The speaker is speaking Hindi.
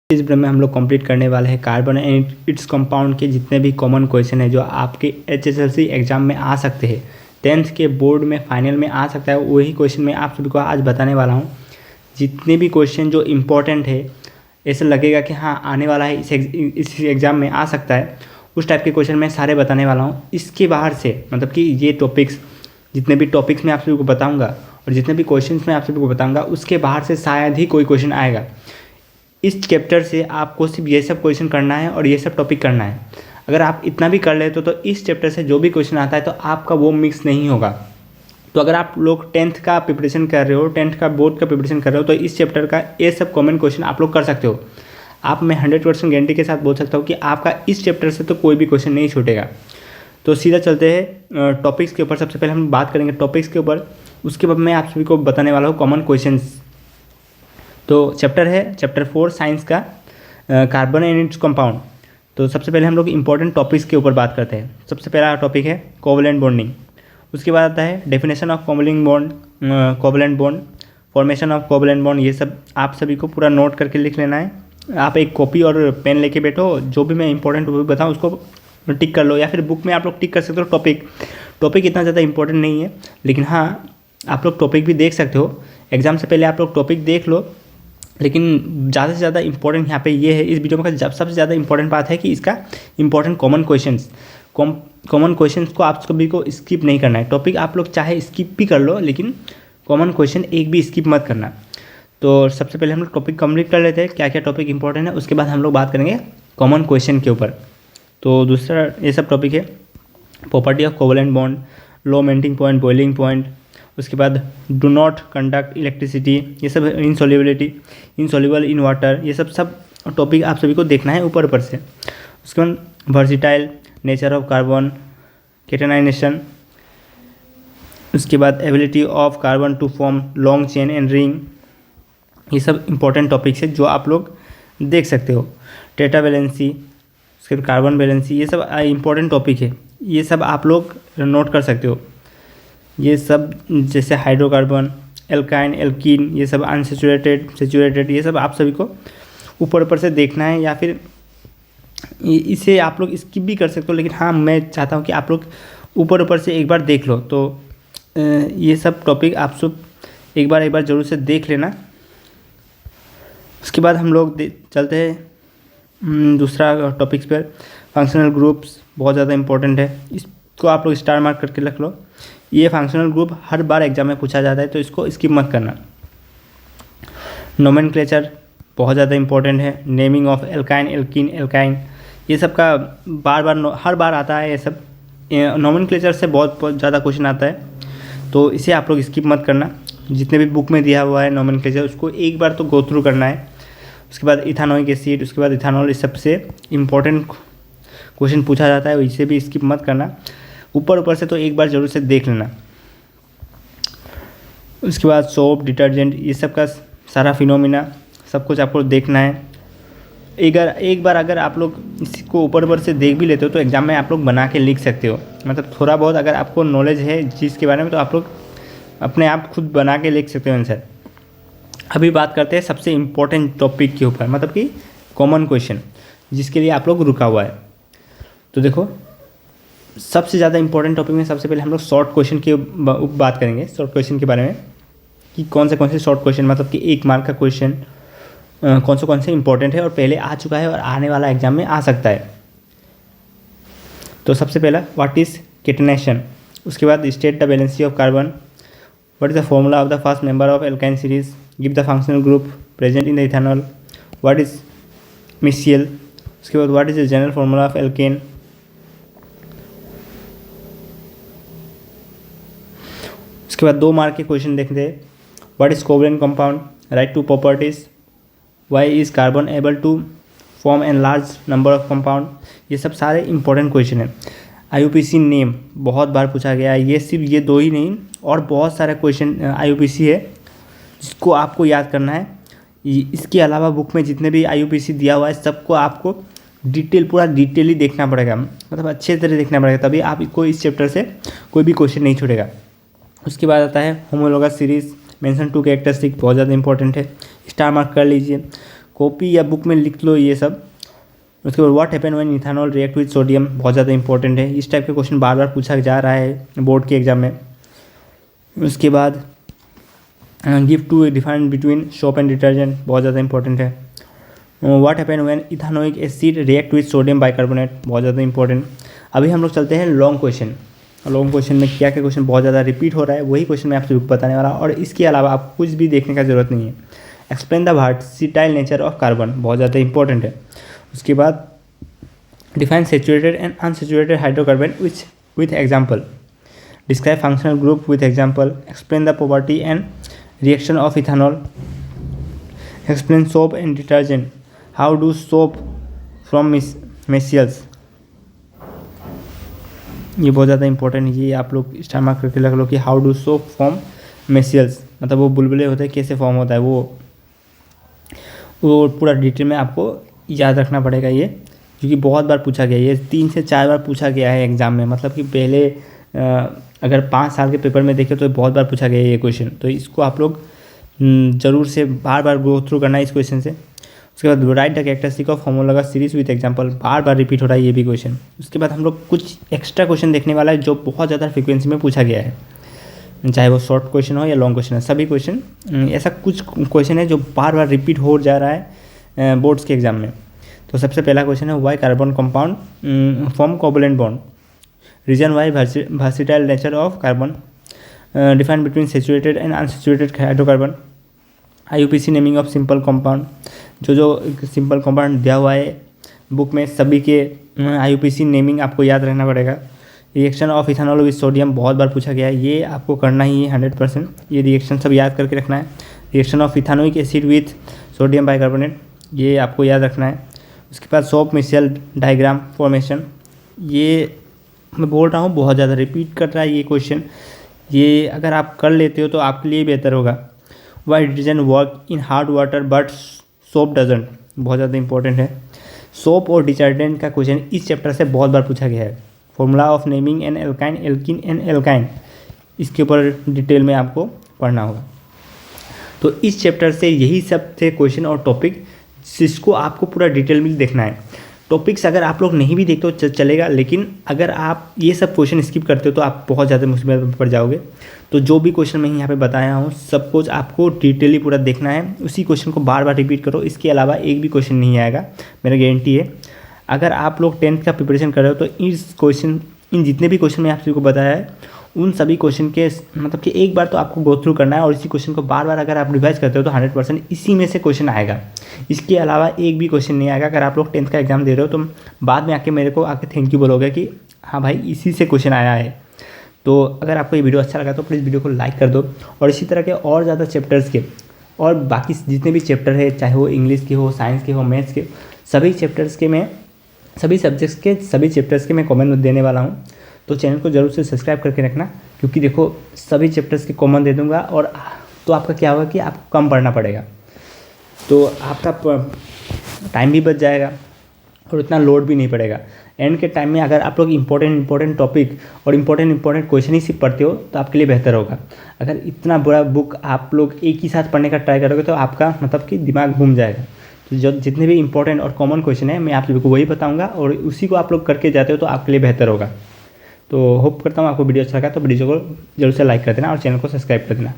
इस वीडियो में हम लोग कंप्लीट करने वाले हैं कार्बन एंड इट्स कंपाउंड के जितने भी कॉमन क्वेश्चन है जो आपके एचएसएलसी एग्जाम में आ सकते हैं, 10th के बोर्ड में फाइनल में आ सकता है, वही क्वेश्चन मैं आप सभी को आज बताने वाला हूं। जितने भी क्वेश्चन जो इम्पोर्टेंट है, ऐसा लगेगा कि हाँ आने वाला है, इस एग्ज़ाम में आ सकता है, उस टाइप के क्वेश्चन मैं सारे बताने वाला हूँ। इसके बाहर से मतलब कि ये टॉपिक्स, जितने भी टॉपिक्स मैं आप सभी को बताऊँगा और जितने भी क्वेश्चन मैं आप सभी को बताऊँगा, उसके बाहर से शायद ही कोई क्वेश्चन आएगा। इस चैप्टर से आपको सिर्फ ये सब क्वेश्चन करना है और ये सब टॉपिक करना है। अगर आप इतना भी कर लेते तो इस चैप्टर से जो भी क्वेश्चन आता है तो आपका वो मिक्स नहीं होगा। तो अगर आप लोग 10th का प्रिपरेशन कर रहे हो, 10th का बोर्ड का प्रिपरेशन कर रहे हो, तो इस चैप्टर का ये सब कॉमन क्वेश्चन आप लोग कर सकते हो। आप मैं 100% गारंटी के साथ बोल सकता हूँ कि आपका इस चैप्टर से तो कोई भी क्वेश्चन नहीं छूटेगा। तो सीधा चलते हैं टॉपिक्स के ऊपर। सबसे पहले हम बात करेंगे टॉपिक्स के ऊपर, उसके बाद मैं आप सभी को बताने वाला हूँ कॉमन क्वेश्चंस। तो चैप्टर है चैप्टर 4 साइंस का, कार्बन एंड इट्स कंपाउंड। तो सबसे पहले हम लोग इंपॉर्टेंट टॉपिक्स के ऊपर बात करते हैं। सबसे पहला टॉपिक है कोवलेंट बॉन्डिंग। उसके बाद आता है definition of covalent bond, covalent bond, formation of covalent bond. ये सब आप सभी को पूरा नोट करके लिख लेना है। आप एक कॉपी और पेन लेके बैठो, जो भी मैं इंपॉर्टेंट बताऊँ उसको टिक कर लो, या फिर बुक में आप लोग टिक कर सकते हो। टॉपिक इतना ज़्यादा इंपॉर्टेंट नहीं है, लेकिन हाँ आप लोग टॉपिक भी देख सकते हो। एग्ज़ाम से पहले आप लोग टॉपिक देख लो, लेकिन ज़्यादा से ज़्यादा इंपॉर्टेंट यहाँ पे ये है इस वीडियो में सबसे ज़्यादा इंपॉर्टेंट बात है कि इसका इंपॉर्टेंट कॉमन क्वेश्चंस को आप सभी को स्किप नहीं करना है। टॉपिक आप लोग चाहे स्किप भी कर लो, लेकिन कॉमन क्वेश्चन एक भी स्किप मत करना। तो सबसे पहले हम लोग टॉपिक कंप्लीट कर लेते हैं, क्या क्या टॉपिक इंपॉर्टेंट है, उसके बाद हम लोग बात करेंगे कॉमन क्वेश्चन के ऊपर। तो दूसरा ये सब टॉपिक है property of covalent bond, low melting point, boiling point, उसके बाद डू नॉट कंडक्ट इलेक्ट्रिसिटी, ये सब इनसॉल्युबिलिटी, इनसॉल्युबल इन वाटर, ये सब टॉपिक आप सभी को देखना है ऊपर से। उसके बाद versatile nature of carbon, catenation, उसके बाद ability of carbon to form long chain and ring, ये सब इंपॉर्टेंट टॉपिक्स है जो आप लोग देख सकते हो। टेट्रा वैलेंसी, उसके बाद कार्बन वैलेंसी, ये सब इंपॉर्टेंट टॉपिक है, ये सब आप लोग नोट कर सकते हो। ये सब जैसे हाइड्रोकार्बन, एल्काइन, एल्कीन, ये सब अनसेचुरेटेड, सेचुरेटेड, ये सब आप सभी को ऊपर से देखना है, या फिर इसे आप लोग स्किप भी कर सकते हो। लेकिन हाँ मैं चाहता हूँ कि आप लोग ऊपर से एक बार देख लो। तो ये सब टॉपिक आप सब एक बार ज़रूर से देख लेना। उसके बाद हम लोग चलते हैं दूसरा टॉपिक्स पर। फंक्शनल ग्रुप्स बहुत ज़्यादा इंपॉर्टेंट है, इसको आप लोग स्टार मार्क करके रख लो। ये फंक्शनल ग्रुप हर बार एग्जाम में पूछा जाता है, तो इसको स्किप मत करना। नोमेनक्लेचर बहुत ज़्यादा इंपॉर्टेंट है। Naming of alkyne, alkene, alkyne, ये सब का हर बार आता है। ये सब नोमेनक्लेचर से बहुत ज़्यादा क्वेश्चन आता है, तो इसे आप लोग स्किप मत करना। जितने भी बुक में दिया हुआ है नोमेनक्लेचर, उसको एक बार तो गो थ्रू करना है। उसके बाद इथानोइक एसिड, उसके बाद इथानॉल, इस सबसे इंपॉर्टेंट क्वेश्चन पूछा जाता है, इसे भी स्किप मत करना। ऊपर से तो एक बार ज़रूर से देख लेना। उसके बाद सोप, डिटर्जेंट, ये सब का सारा फिनोमिना सब कुछ आपको देखना है। एक बार अगर आप लोग इसको ऊपर से देख भी लेते हो तो एग्ज़ाम में आप लोग बना के लिख सकते हो। मतलब थोड़ा बहुत अगर आपको नॉलेज है चीज़ के बारे में, तो आप लोग अपने आप खुद बना के लिख सकते हो आंसर। अभी बात करते हैं सबसे इम्पोर्टेंट टॉपिक के ऊपर, मतलब कि कॉमन क्वेश्चन, जिसके लिए आप लोग रुका हुआ है। तो देखो सबसे ज़्यादा इंपॉर्टेंट टॉपिक में सबसे पहले हम लोग शॉर्ट क्वेश्चन की बात करेंगे। शॉर्ट क्वेश्चन के बारे में कि कौन से शॉर्ट क्वेश्चन, मतलब कि 1 मार्क का क्वेश्चन कौन से इंपॉर्टेंट है और पहले आ चुका है और आने वाला एग्जाम में आ सकता है। तो सबसे पहला व्हाट इज़ केटेनेशन, उसके बाद state the valency of carbon, what is the formula of the first member of alkyne series, give the functional group present in the ethanol, what is micelle, उसके बाद what is the general formula of alkane. उसके बाद 2 मार्क के क्वेश्चन देखते हैं। What is covalent compound, write two properties, why is carbon able to form an large number of compound, ये सब सारे इंपॉर्टेंट क्वेश्चन हैं। IUPAC नेम बहुत बार पूछा गया है, ये सिर्फ ये 2 ही नहीं और बहुत सारे क्वेश्चन IUPAC है जिसको आपको याद करना है। इसके अलावा बुक में जितने भी IUPAC दिया हुआ है सबको आपको पूरा डिटेल ही देखना पड़ेगा, मतलब अच्छे तरह देखना पड़ेगा, तभी आपको इस चैप्टर से कोई भी क्वेश्चन नहीं छूटेगा। उसके बाद आता है होमोलोगस सीरीज, मेंशन 2 कैरेक्टरिस्टिक, बहुत ज़्यादा इंपॉर्टेंट है, स्टार मार्क कर लीजिए। कॉपी या बुक में लिख लो ये सब। उसके बाद what happen when ethanol react with sodium, बहुत ज़्यादा इंपॉर्टेंट है, इस टाइप के क्वेश्चन बार बार पूछा जा रहा है बोर्ड के एग्जाम में। उसके बाद give to define between soap and detergent, बहुत ज़्यादा इंपॉर्टेंट है। What happen when ethanoic acid react with sodium bicarbonate, बहुत ज़्यादा इंपॉर्टेंट। अभी हम लोग चलते हैं लॉन्ग क्वेश्चन। लॉन्ग क्वेश्चन में क्या क्या क्वेश्चन बहुत ज़्यादा रिपीट हो रहा है वही क्वेश्चन मैं आपसे बताने वाला हूँ, और इसके अलावा आपको कुछ भी देखने का ज़रूरत नहीं है। Explain the versatile nature of carbon, बहुत ज़्यादा इंपॉर्टेंट है। उसके बाद define saturated and unsaturated hydrocarbon with example, describe functional group with example, explain the property and reaction of ethanol, explain soap and detergent, how do soap from micelles, ये बहुत ज़्यादा इंपॉर्टेंट है। ये आप लोग स्टार मार्क करके लग लो कि हाउ डू सोप फॉर्म मेसियल्स, मतलब वो बुलबुले होते हैं कैसे फॉर्म होता है, वो पूरा डिटेल में आपको याद रखना पड़ेगा ये, क्योंकि बहुत बार पूछा गया है, ये 3 से 4 बार पूछा गया है एग्ज़ाम में। मतलब कि पहले अगर 5 साल के पेपर में देखें तो बहुत बार पूछा गया है ये क्वेश्चन, तो इसको आप लोग ज़रूर से बार बार गो थ्रू करना है इस क्वेश्चन से। उसके बाद right the characteristic of homologous series with example, bar bar repeat हो रहा है ये भी क्वेश्चन। उसके बाद हम लोग कुछ एक्स्ट्रा क्वेश्चन देखने वाला है जो बहुत ज़्यादा फ्रीक्वेंसी में पूछा गया है, चाहे वो शॉर्ट क्वेश्चन हो या लॉन्ग क्वेश्चन है, सभी क्वेश्चन ऐसा कुछ क्वेश्चन है जो बार बार रिपीट हो जा रहा है बोर्ड्स के एग्जाम में। तो सबसे पहला क्वेश्चन है why carbon compound form covalent bond, reason why versatile nature of carbon, define between saturated and unsaturated hydrocarbon, IUPAC naming of simple compound, जो सिंपल कंपाउंड दिया हुआ है बुक में सभी के IUPAC नेमिंग आपको याद रखना पड़ेगा। Reaction of ethanol with sodium बहुत बार पूछा गया है, ये आपको करना ही है 100%, ये रिएक्शन सब याद करके रखना है। Reaction of ethanoic acid with sodium bicarbonate, ये आपको याद रखना है। उसके बाद सोप मेसियल डायग्राम फॉर्मेशन, ये मैं बोल रहा हूँ बहुत ज़्यादा रिपीट कर रहा है ये क्वेश्चन, ये अगर आप कर लेते हो तो आपके लिए बेहतर होगा। Why detergent work in hard water but soap doesn't, बहुत ज़्यादा इंपॉर्टेंट है। सोप और डिटर्जेंट का क्वेश्चन इस चैप्टर से बहुत बार पूछा गया है। Formula of naming an alkyne, alkene an alkyne, इसके ऊपर डिटेल में आपको पढ़ना होगा। तो इस चैप्टर से यही सब थे क्वेश्चन और टॉपिक जिसको आपको पूरा डिटेल में देखना है। टॉपिक्स अगर आप लोग नहीं भी देखते हो चलेगा, लेकिन अगर आप ये सब क्वेश्चन स्किप करते हो तो आप बहुत ज़्यादा मुसीबत में पड़ जाओगे। तो जो भी क्वेश्चन मैं यहाँ पे बताया हूँ सब कुछ आपको डिटेली पूरा देखना है, उसी क्वेश्चन को बार बार रिपीट करो, इसके अलावा एक भी क्वेश्चन नहीं आएगा, मेरा गारंटी है। अगर आप लोग 10th का प्रिपरेशन कर रहे हो तो इन जितने भी क्वेश्चन मैं आप सभी को बताया है उन सभी क्वेश्चन के मतलब कि एक बार तो आपको गो थ्रू करना है, और इसी क्वेश्चन को बार बार अगर आप रिवाइज करते हो तो 100% इसी में से क्वेश्चन आएगा, इसके अलावा एक भी क्वेश्चन नहीं आएगा। अगर आप लोग 10th का एग्जाम दे रहे हो तो बाद में आके मेरे को आके थैंक यू बोलोगे कि हाँ भाई इसी से क्वेश्चन आया है। तो अगर आपको ये वीडियो अच्छा लगा तो प्लीज़ वीडियो को लाइक कर दो, और इसी तरह के और ज़्यादा चैप्टर्स के और बाकी जितने भी चैप्टर है, चाहे वो इंग्लिश के हो, साइंस के हो, मैथ्स के, सभी चैप्टर्स के मैं सभी सब्जेक्ट्स के सभी चैप्टर्स के मैं कॉमन देने वाला हूँ। तो चैनल को जरूर से सब्सक्राइब करके रखना, क्योंकि देखो सभी चैप्टर्स के कॉमन दे दूंगा, और तो आपका क्या होगा कि आपको कम पढ़ना पड़ेगा, तो आपका टाइम भी बच जाएगा और उतना लोड भी नहीं पड़ेगा। एंड के टाइम में अगर आप लोग इंपॉर्टेंट टॉपिक और इंपॉर्टेंट क्वेश्चन ही सिर्फ पढ़ते हो तो आपके लिए बेहतर होगा। अगर इतना बड़ा बुक आप लोग एक ही साथ पढ़ने का ट्राई करोगे तो आपका मतलब कि दिमाग घूम जाएगा। तो जो जितने भी इंपॉर्टेंट और कॉमन क्वेश्चन है मैं आप लोगों को वही बताऊंगा, और उसी को आप लोग करके जाते हो तो आपके लिए बेहतर होगा। तो होप करता हूँ आपको वीडियो अच्छा लगा, तो वीडियो को जरूर से लाइक कर देना और चैनल को सब्सक्राइब कर देना।